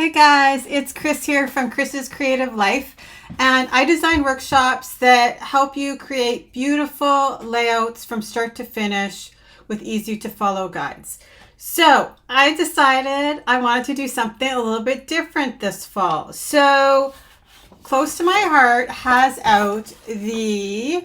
Hey guys, it's Chris here from Chris's Creative Life, and I design workshops that help you create beautiful layouts from start to finish with easy to follow guides. So I decided I wanted to do something a little bit different this fall. So Close to My Heart has out the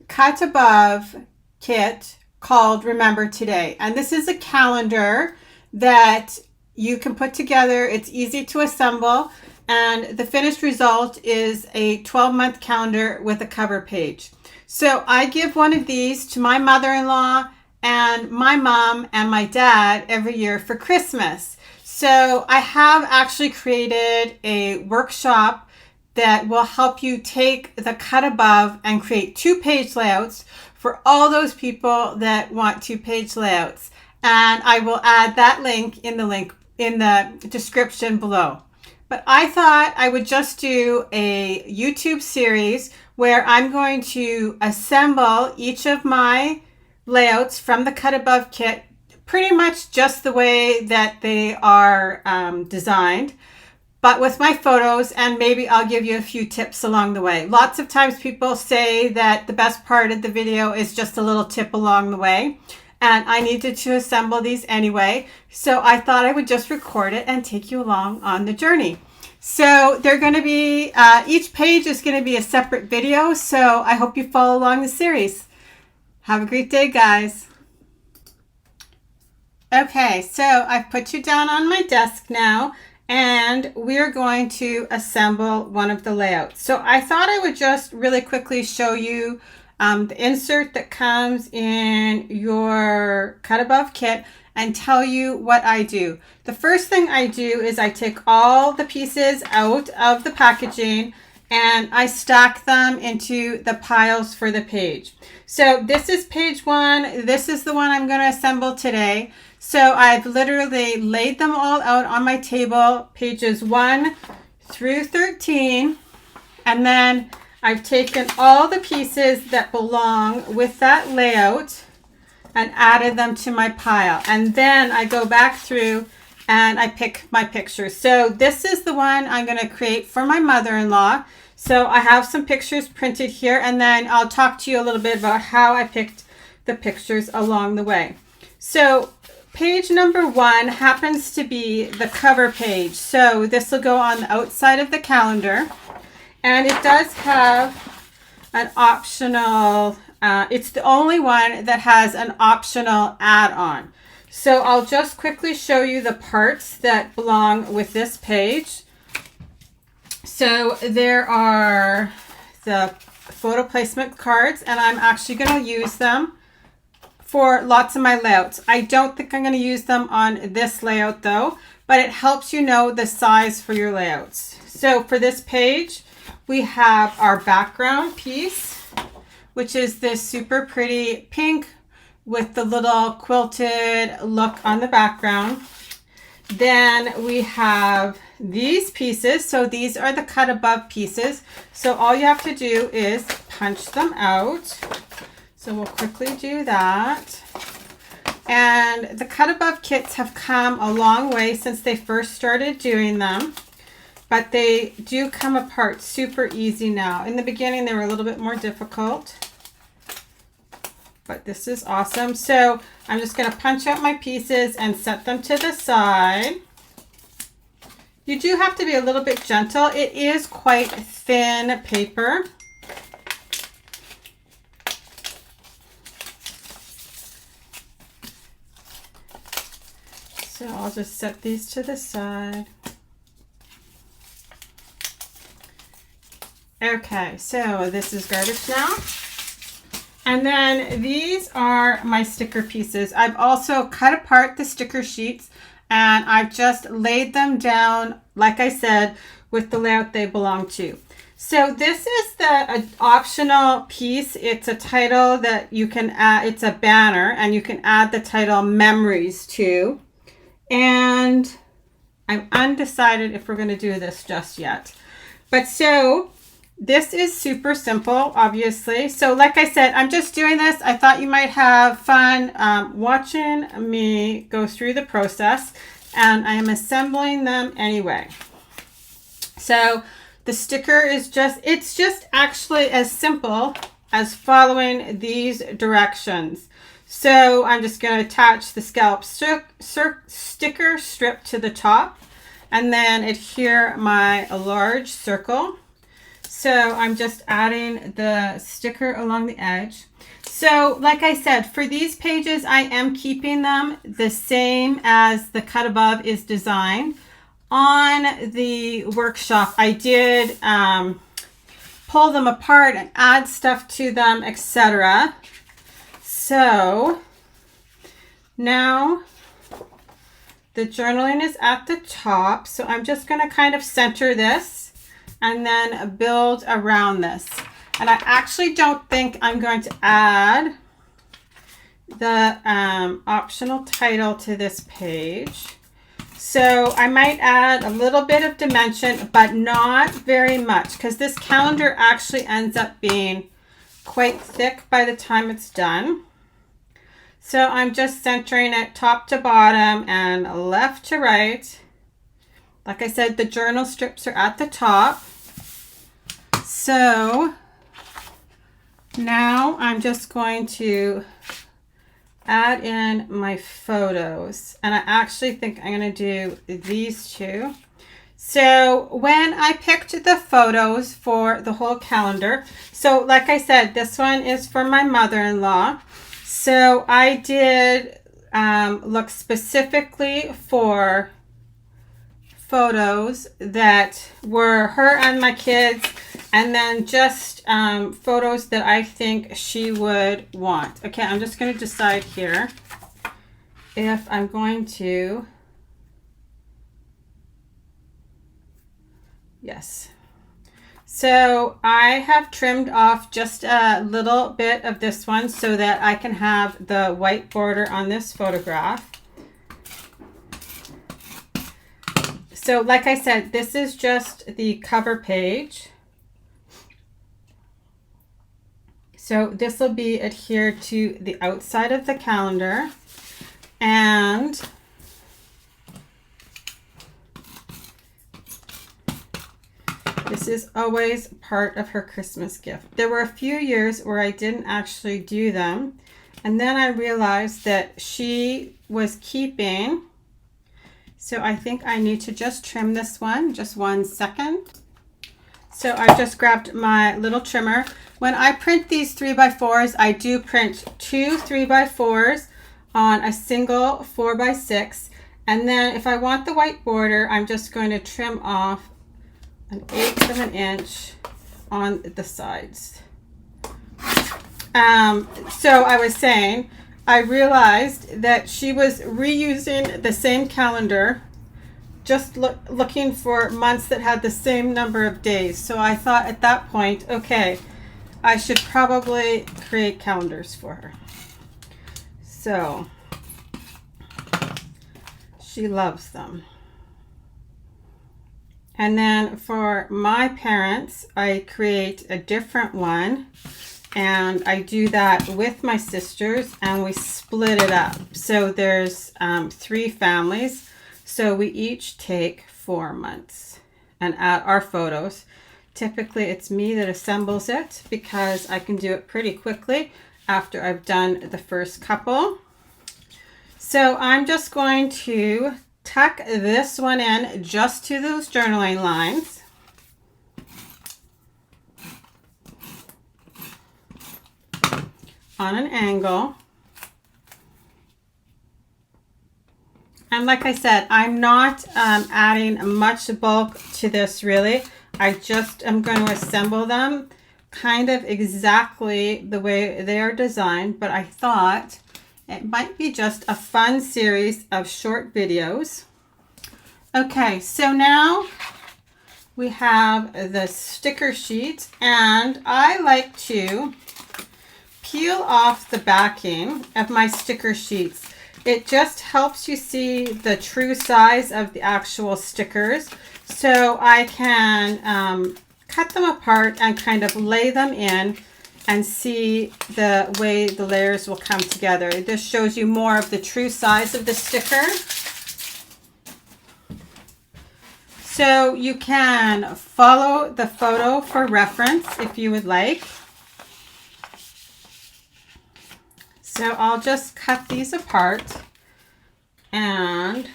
Cut Above kit called Remember Today, and this is a calendar that you can put together. It's easy to assemble, and the finished result is a 12-month calendar with a cover page. So I give one of these to my mother-in-law and my mom and my dad every year for Christmas. So I have actually created a workshop that will help you take the Cut Above and create 2-page layouts for all those people that want 2-page layouts. And I will add that link in the description below. But I thought I would just do a YouTube series where I'm going to assemble each of my layouts from the Cut Above kit pretty much just the way that they are designed, but with my photos, and maybe I'll give you a few tips along the way. Lots of times people say that the best part of the video is just a little tip along the way, and I needed to assemble these anyway, so I thought I would just record it and take you along on the journey. So they're going to be, each page is going to be a separate video, so I hope you follow along the series. Have a great day, guys. Okay, so I've put you down on my desk now, and we're going to assemble one of the layouts. So I thought I would just really quickly show you the insert that comes in your Cut Above kit and tell you what I do. The first thing I do is I take all the pieces out of the packaging and I stack them into the piles for the page. So this is page 1. This is the one I'm going to assemble today. So I've literally laid them all out on my table, pages 1 through 13, and then I've taken all the pieces that belong with that layout and added them to my pile. And then I go back through and I pick my pictures. So this is the one I'm going to create for my mother-in-law. So I have some pictures printed here, and then I'll talk to you a little bit about how I picked the pictures along the way. So page number 1 happens to be the cover page. So this will go on the outside of the calendar. And it does have an optional, it's the only one that has an optional add-on. So I'll just quickly show you the parts that belong with this page. So there are the photo placement cards, and I'm actually going to use them for lots of my layouts. I don't think I'm going to use them on this layout though, but it helps you know the size for your layouts. So for this page, we have our background piece, which is this super pretty pink with the little quilted look on the background. Then we have these pieces. So these are the Cut Above pieces. So all you have to do is punch them out. So we'll quickly do that. And the Cut Above kits have come a long way since they first started doing them, but they do come apart super easy now. In the beginning, they were a little bit more difficult, but this is awesome. So I'm just going to punch out my pieces and set them to the side. You do have to be a little bit gentle. It is quite thin paper. So I'll just set these to the side. Okay, so this is garbage now. And then these are my sticker pieces. I've also cut apart the sticker sheets and I've just laid them down, like I said, with the layout they belong to. So this is the optional piece. It's a title that you can add. It's a banner, and you can add the title Memories to. And I'm undecided if we're going to do this just yet. But so this is super simple, obviously. So like I said, I'm just doing this. I thought you might have fun watching me go through the process. and I am assembling them anyway. So the sticker is it's just actually as simple as following these directions. So I'm just going to attach the scallop sticker strip to the top and then adhere my large circle. So I'm just adding the sticker along the edge. So like I said, for these pages, I am keeping them the same as the cut above is designed. On the workshop, I did pull them apart and add stuff to them, etc. So now the journaling is at the top. So I'm just going to kind of center this and then build around this. And I actually don't think I'm going to add the optional title to this page. So I might add a little bit of dimension, but not very much, because this calendar actually ends up being quite thick by the time it's done. So I'm just centering it top to bottom and left to right. Like I said, the journal strips are at the top. So now I'm just going to add in my photos, and I actually think I'm going to do these two. So when I picked the photos for the whole calendar, so like I said, this one is for my mother-in-law. So I did look specifically for photos that were her and my kids, and then just photos that I think she would want. Okay, I'm just going to decide here if I'm going to, yes. So I have trimmed off just a little bit of this one so that I can have the white border on this photograph. So like I said, this is just the cover page. So this will be adhered to the outside of the calendar, and this is always part of her Christmas gift. There were a few years where I didn't actually do them, and then I realized that she was keeping, so I think I need to just trim this one, just 1 second. So I just grabbed my little trimmer. When I print these 3x4s, I do print 2 3x4s on a single 4x6. And then if I want the white border, I'm just going to trim off 1/8 of an inch on the sides. So I was saying, I realized that she was reusing the same calendar, just looking for months that had the same number of days. So I thought at that point, okay, I should probably create calendars for her. So she loves them. And then for my parents, I create a different one, and I do that with my sisters, and we split it up. So there's 3 families. So we each take 4 months and add our photos. Typically it's me that assembles it because I can do it pretty quickly after I've done the first couple. So I'm just going to tuck this one in just to those journaling lines. On an angle. And like I said, I'm not adding much bulk to this really. I just am going to assemble them kind of exactly the way they are designed, but I thought it might be just a fun series of short videos. Okay, so now we have the sticker sheet, and I like to peel off the backing of my sticker sheets. It just helps you see the true size of the actual stickers, so I can cut them apart and kind of lay them in and see the way the layers will come together. This shows you more of the true size of the sticker. So you can follow the photo for reference if you would like. So I'll just cut these apart and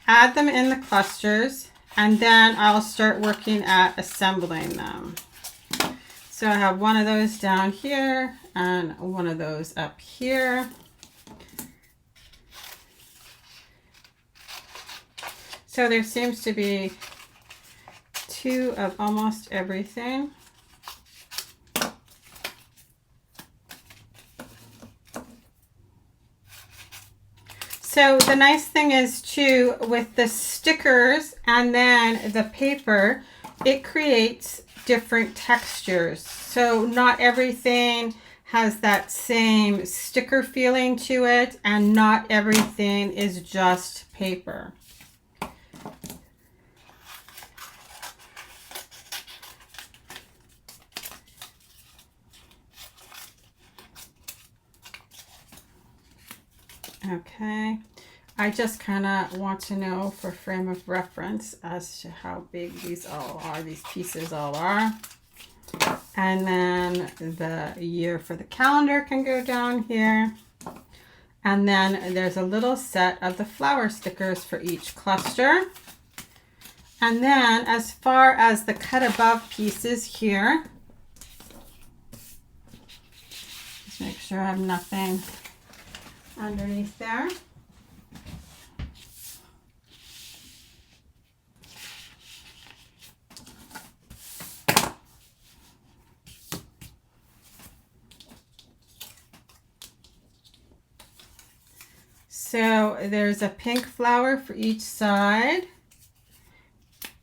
add them in the clusters, and then I'll start working at assembling them. So I have one of those down here and one of those up here. So there seems to be two of almost everything. So the nice thing is too, with the stickers and then the paper, it creates different textures. So not everything has that same sticker feeling to it, and not everything is just paper. Okay, I just kind of want to know for frame of reference as to how big these all are, these pieces all are. And then the year for the calendar can go down here. And then there's a little set of the flower stickers for each cluster. And then as far as the cut above pieces here, just make sure I have nothing underneath there. So there's a pink flower for each side.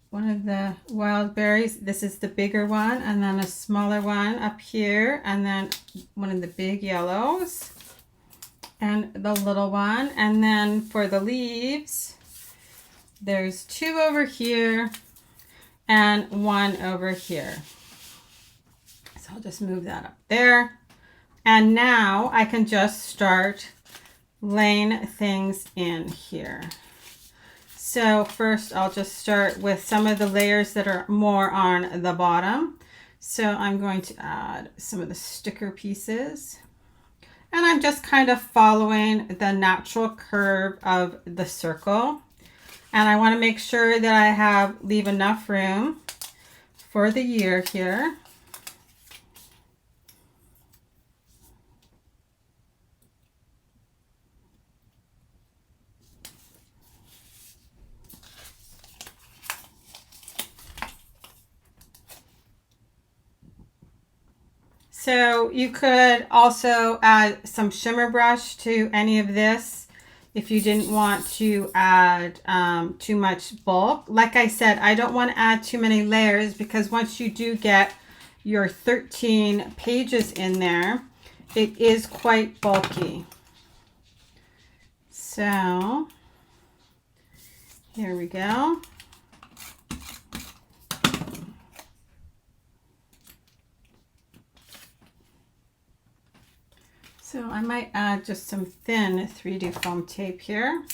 One of the wild berries, this is the bigger one, and then a smaller one up here, and then one of the big yellows, and the little one. And then for the leaves, there's two over here and one over here. So I'll just move that up there. And now I can just start laying things in here. So first I'll just start with some of the layers that are more on the bottom. So I'm going to add some of the sticker pieces. And I'm just kind of following the natural curve of the circle. And I want to make sure that I leave enough room for the year here. So you could also add some shimmer brush to any of this if you didn't want to add too much bulk. Like I said, I don't want to add too many layers, because once you do get your 13 pages in there, it is quite bulky. So here we go. So I might add just some thin 3D foam tape here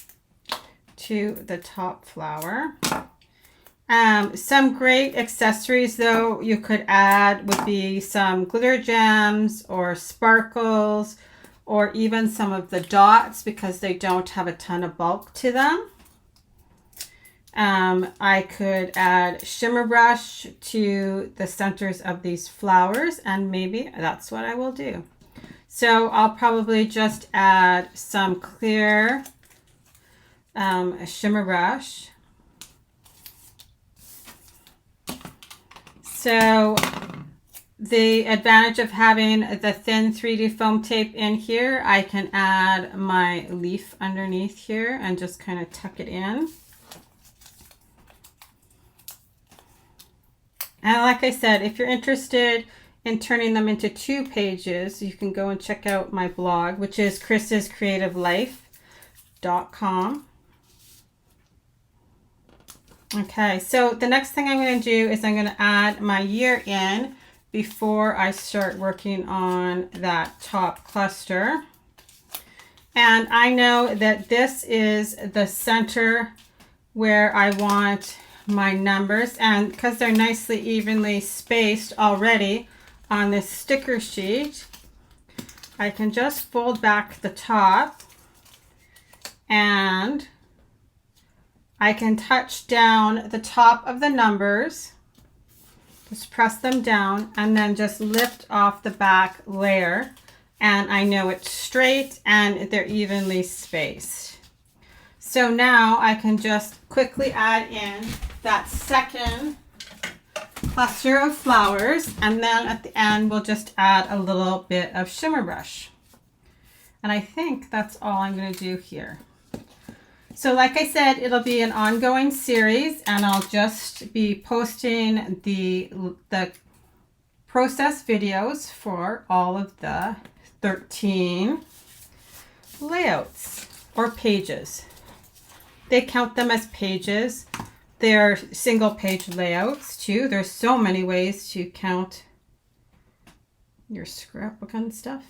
to the top flower. Some great accessories though you could add would be some glitter gems or sparkles, or even some of the dots, because they don't have a ton of bulk to them. I could add shimmer brush to the centers of these flowers, and maybe that's what I will do. So I'll probably just add some clear shimmer brush. So the advantage of having the thin 3D foam tape in here, I can add my leaf underneath here and just kind of tuck it in. And like I said, if you're interested in turning them into 2 pages, you can go and check out my blog, which is chrisscreativelife.com. Okay, so the next thing I'm going to do is I'm going to add my year in before I start working on that top cluster. And I know that this is the center where I want my numbers, and because they're nicely evenly spaced already on this sticker sheet, I can just fold back the top and I can touch down the top of the numbers, just press them down and then just lift off the back layer, and I know it's straight and they're evenly spaced. So now I can just quickly add in that second cluster of flowers, and then at the end we'll just add a little bit of shimmer brush. And I think that's all I'm going to do here. So like I said, it'll be an ongoing series, and I'll just be posting the process videos for all of the 13 layouts or pages. They count them as pages. They're single page layouts too. There's so many ways to count your scrapbook and stuff.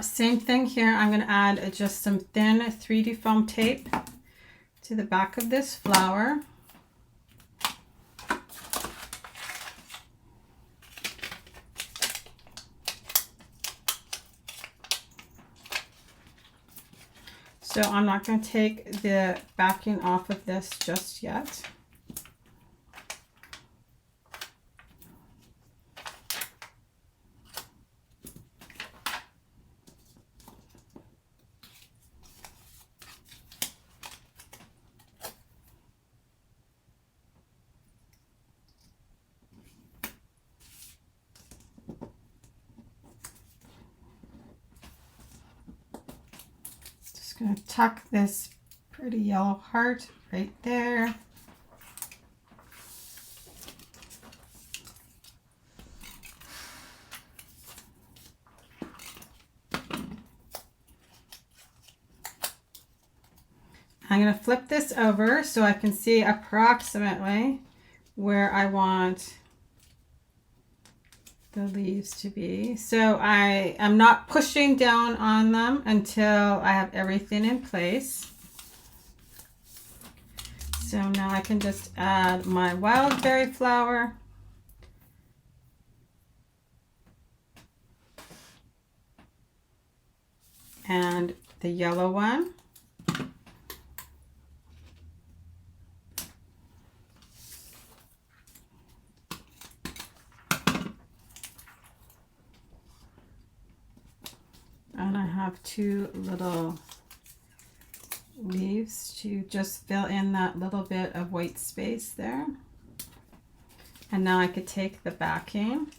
Same thing here. I'm going to add just some thin 3D foam tape to the back of this flower. So I'm not going to take the backing off of this just yet. Going to tuck this pretty yellow heart right there. I'm going to flip this over so I can see approximately where I want the leaves to be. So I am not pushing down on them until I have everything in place. So now I can just add my wild berry flower. And the yellow one. And I have two little leaves to just fill in that little bit of white space there. And now I could take the backing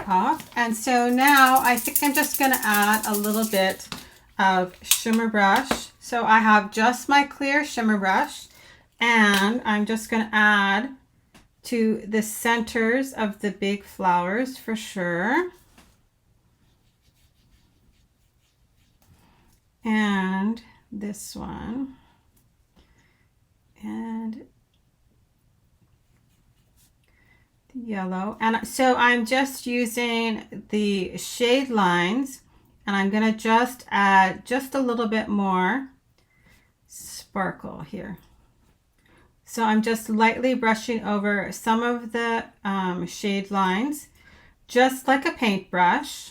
off. And so now I think I'm just going to add a little bit of shimmer brush. So I have just my clear shimmer brush, and I'm just going to add to the centers of the big flowers for sure. And this one. And the yellow. And so I'm just using the shade lines, and I'm going to just add just a little bit more sparkle here. So I'm just lightly brushing over some of the shade lines, just like a paintbrush.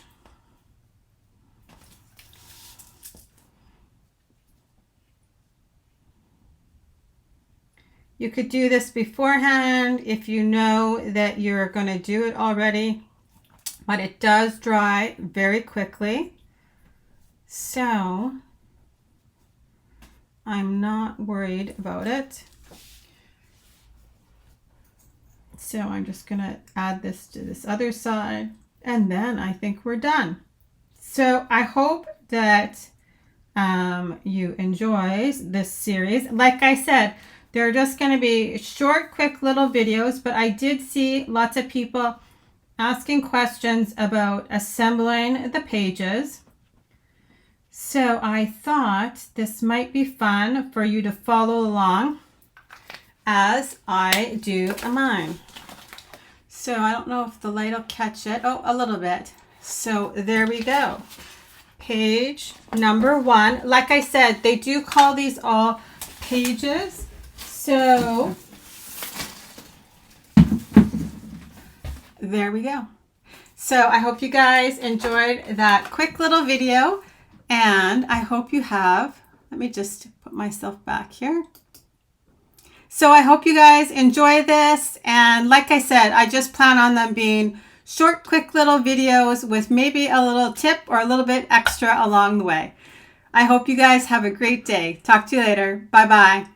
You could do this beforehand if you know that you're going to do it already, but it does dry very quickly. So I'm not worried about it. So I'm just going to add this to this other side, and then I think we're done. So I hope that you enjoy this series. Like I said, they're just going to be short, quick little videos, but I did see lots of people asking questions about assembling the pages. So I thought this might be fun for you to follow along as I do mine. So I don't know if the light will catch it. Oh, a little bit. So there we go. Page number 1. Like I said, they do call these all pages. So there we go. So I hope you guys enjoyed that quick little video, and I hope you have, let me just put myself back here. So I hope you guys enjoy this, and like I said, I just plan on them being short, quick little videos with maybe a little tip or a little bit extra along the way. I hope you guys have a great day. Talk to you later. Bye-bye.